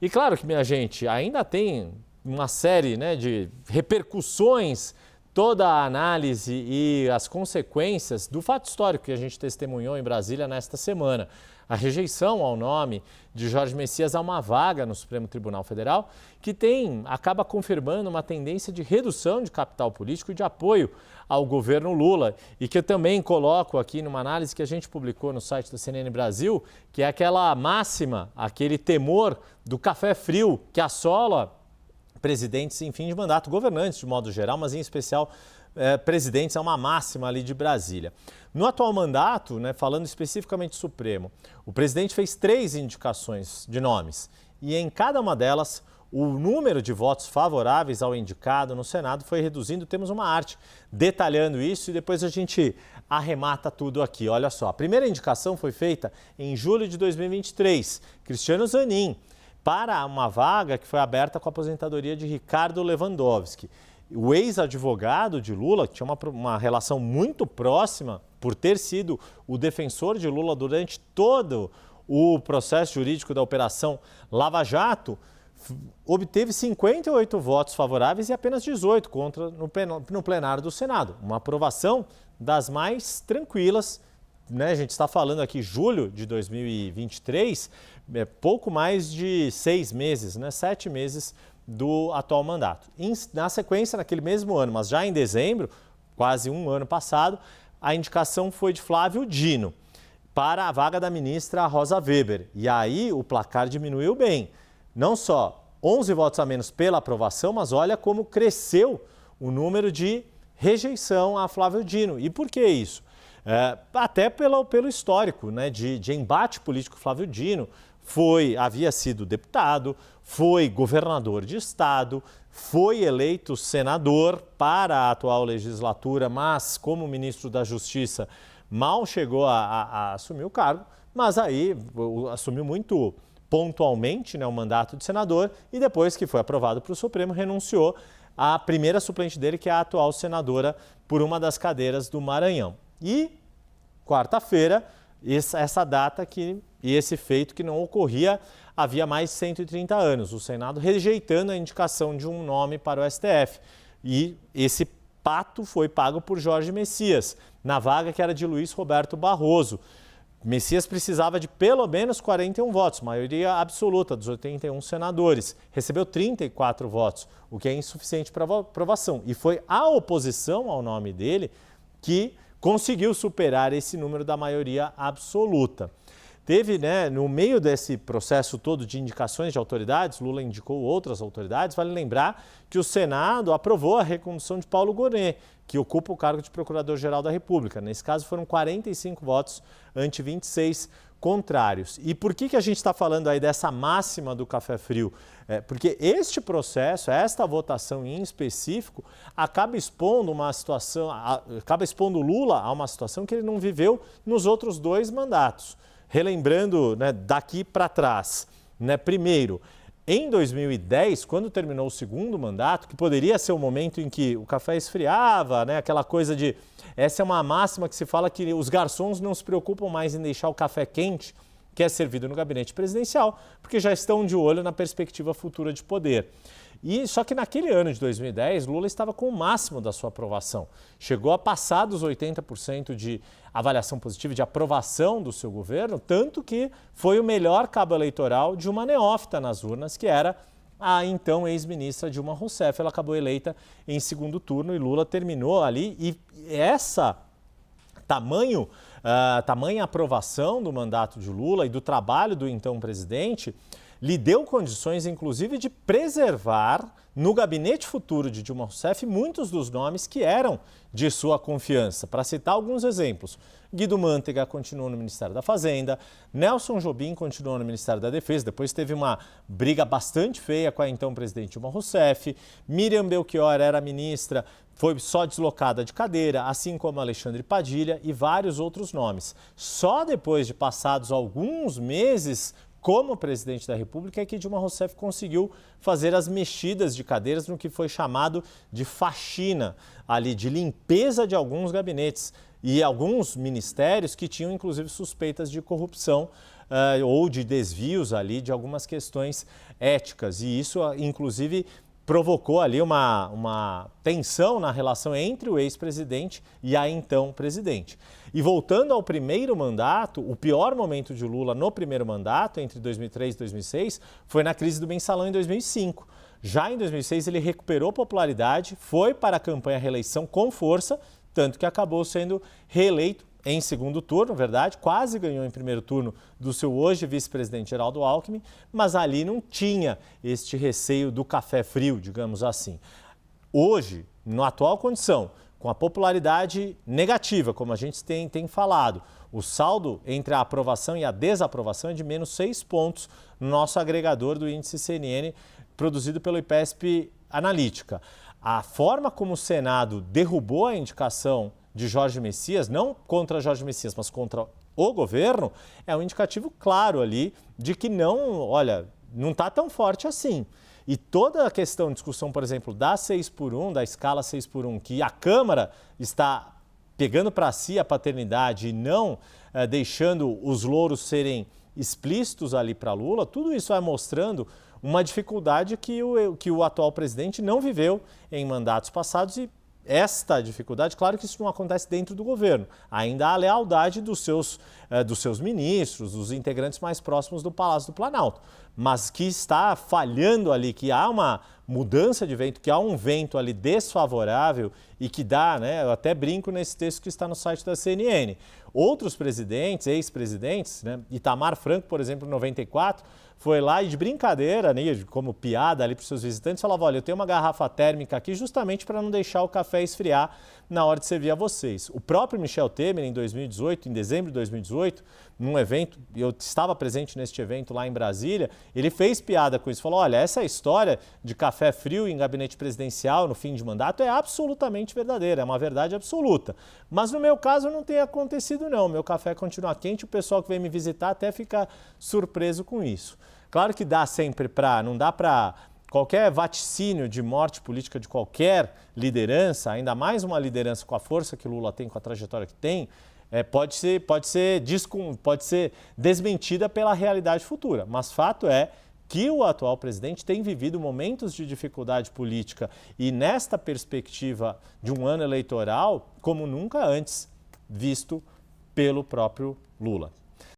E claro que, minha gente, ainda tem uma série, né, de repercussões, toda a análise e as consequências do fato histórico que a gente testemunhou em Brasília nesta semana. A rejeição ao nome de Jorge Messias a uma vaga no Supremo Tribunal Federal, que acaba confirmando uma tendência de redução de capital político e de apoio ao governo Lula. E que eu também coloco aqui numa análise que a gente publicou no site da CNN Brasil, que é aquela máxima, aquele temor do café frio que assola presidentes em fim de mandato, governantes de modo geral, mas em especial presidentes, é uma máxima ali de Brasília. No atual mandato, né, falando especificamente do Supremo, o presidente fez 3 indicações de nomes e em cada uma delas o número de votos favoráveis ao indicado no Senado foi reduzindo. Temos uma arte detalhando isso e depois a gente arremata tudo aqui. Olha só, a primeira indicação foi feita em julho de 2023, Cristiano Zanin, para uma vaga que foi aberta com a aposentadoria de Ricardo Lewandowski. O ex-advogado de Lula, que tinha uma relação muito próxima por ter sido o defensor de Lula durante todo o processo jurídico da Operação Lava Jato, obteve 58 votos favoráveis e apenas 18 contra no plenário do Senado. Uma aprovação das mais tranquilas, né? A gente está falando aqui julho de 2023, pouco mais de 6 meses, né? 7 meses do atual mandato. Na sequência, naquele mesmo ano, mas já em dezembro, quase um ano passado, a indicação foi de Flávio Dino para a vaga da ministra Rosa Weber. E aí o placar diminuiu bem. Não só 11 votos a menos pela aprovação, mas olha como cresceu o número de rejeição a Flávio Dino. E por que isso? Até pelo histórico, né, de embate político. Flávio Dino havia sido deputado, foi governador de estado, foi eleito senador para a atual legislatura, mas como ministro da Justiça mal chegou a assumir o cargo, mas aí assumiu muito pontualmente, né, o mandato de senador e depois que foi aprovado para o Supremo renunciou à primeira suplente dele, que é a atual senadora por uma das cadeiras do Maranhão. E quarta-feira, essa data e esse feito que não ocorria havia mais de 130 anos, o Senado rejeitando a indicação de um nome para o STF. E esse pato foi pago por Jorge Messias, na vaga que era de Luiz Roberto Barroso. Messias precisava de pelo menos 41 votos, maioria absoluta dos 81 senadores. Recebeu 34 votos, o que é insuficiente para aprovação. E foi a oposição ao nome dele que conseguiu superar esse número da maioria absoluta. Teve, né, no meio desse processo todo de indicações de autoridades, Lula indicou outras autoridades, vale lembrar que o Senado aprovou a recondução de Paulo Gonet, que ocupa o cargo de Procurador-Geral da República. Nesse caso foram 45 votos ante 26 contrários. E por que a gente está falando aí dessa máxima do café frio? Porque este processo, esta votação em específico, acaba expondo Lula a uma situação que ele não viveu nos outros 2 mandatos. Relembrando, né, daqui para trás, né, primeiro, em 2010, quando terminou o segundo mandato, que poderia ser o momento em que o café esfriava, né, aquela coisa de... Essa é uma máxima que se fala que os garçons não se preocupam mais em deixar o café quente, que é servido no gabinete presidencial, porque já estão de olho na perspectiva futura de poder. Só que naquele ano de 2010, Lula estava com o máximo da sua aprovação. Chegou a passar dos 80% de avaliação positiva, de aprovação do seu governo, tanto que foi o melhor cabo eleitoral de uma neófita nas urnas, que era a então ex-ministra Dilma Rousseff. Ela acabou eleita em segundo turno e Lula terminou ali. E essa tamanha aprovação do mandato de Lula e do trabalho do então presidente lhe deu condições, inclusive, de preservar no gabinete futuro de Dilma Rousseff muitos dos nomes que eram de sua confiança. Para citar alguns exemplos, Guido Mantega continuou no Ministério da Fazenda, Nelson Jobim continuou no Ministério da Defesa, depois teve uma briga bastante feia com a então presidente Dilma Rousseff, Miriam Belchior era ministra, foi só deslocada de cadeira, assim como Alexandre Padilha e vários outros nomes. Só depois de passados alguns meses como presidente da República é que Dilma Rousseff conseguiu fazer as mexidas de cadeiras no que foi chamado de faxina, ali, de limpeza de alguns gabinetes e alguns ministérios que tinham, inclusive, suspeitas de corrupção ou de desvios ali de algumas questões éticas. E isso, inclusive, provocou ali uma tensão na relação entre o ex-presidente e a então presidente. E voltando ao primeiro mandato, o pior momento de Lula no primeiro mandato, entre 2003 e 2006, foi na crise do mensalão em 2005. Já em 2006 ele recuperou popularidade, foi para a campanha à reeleição com força, tanto que acabou sendo reeleito em segundo turno, verdade, quase ganhou em primeiro turno do seu hoje vice-presidente Geraldo Alckmin, mas ali não tinha este receio do café frio, digamos assim. Hoje, na atual condição, com a popularidade negativa, como a gente tem falado, o saldo entre a aprovação e a desaprovação é de menos 6 pontos no nosso agregador do índice CNN, produzido pelo IPESP Analítica. A forma como o Senado derrubou a indicação de Jorge Messias, não contra Jorge Messias, mas contra o governo, é um indicativo claro ali de que não está tão forte assim. E toda a questão, discussão, por exemplo, da 6x1, da escala 6x1, que a Câmara está pegando para si a paternidade e não deixando os louros serem explícitos ali para Lula, tudo isso vai mostrando uma dificuldade que o atual presidente não viveu em mandatos passados e esta dificuldade, claro que isso não acontece dentro do governo. Ainda há a lealdade dos seus ministros, dos integrantes mais próximos do Palácio do Planalto. Mas que está falhando ali, que há uma mudança de vento, que há um vento ali desfavorável e que dá, eu até brinco nesse texto que está no site da CNN. Outros presidentes, ex-presidentes, Itamar Franco, por exemplo, em 94, foi lá e de brincadeira, como piada ali para os seus visitantes, falava, olha, eu tenho uma garrafa térmica aqui justamente para não deixar o café esfriar na hora de servir a vocês. O próprio Michel Temer, em 2018, em dezembro de 2018, num evento, eu estava presente neste evento lá em Brasília, ele fez piada com isso, falou, olha, essa história de café frio em gabinete presidencial no fim de mandato é absolutamente verdadeira, é uma verdade absoluta. Mas no meu caso não tem acontecido não, meu café continua quente, o pessoal que vem me visitar até fica surpreso com isso. Claro que dá sempre não dá para qualquer vaticínio de morte política de qualquer liderança, ainda mais uma liderança com a força que Lula tem, com a trajetória que tem, pode ser desmentida pela realidade futura. Mas fato é que o atual presidente tem vivido momentos de dificuldade política e nesta perspectiva de um ano eleitoral, como nunca antes visto pelo próprio Lula.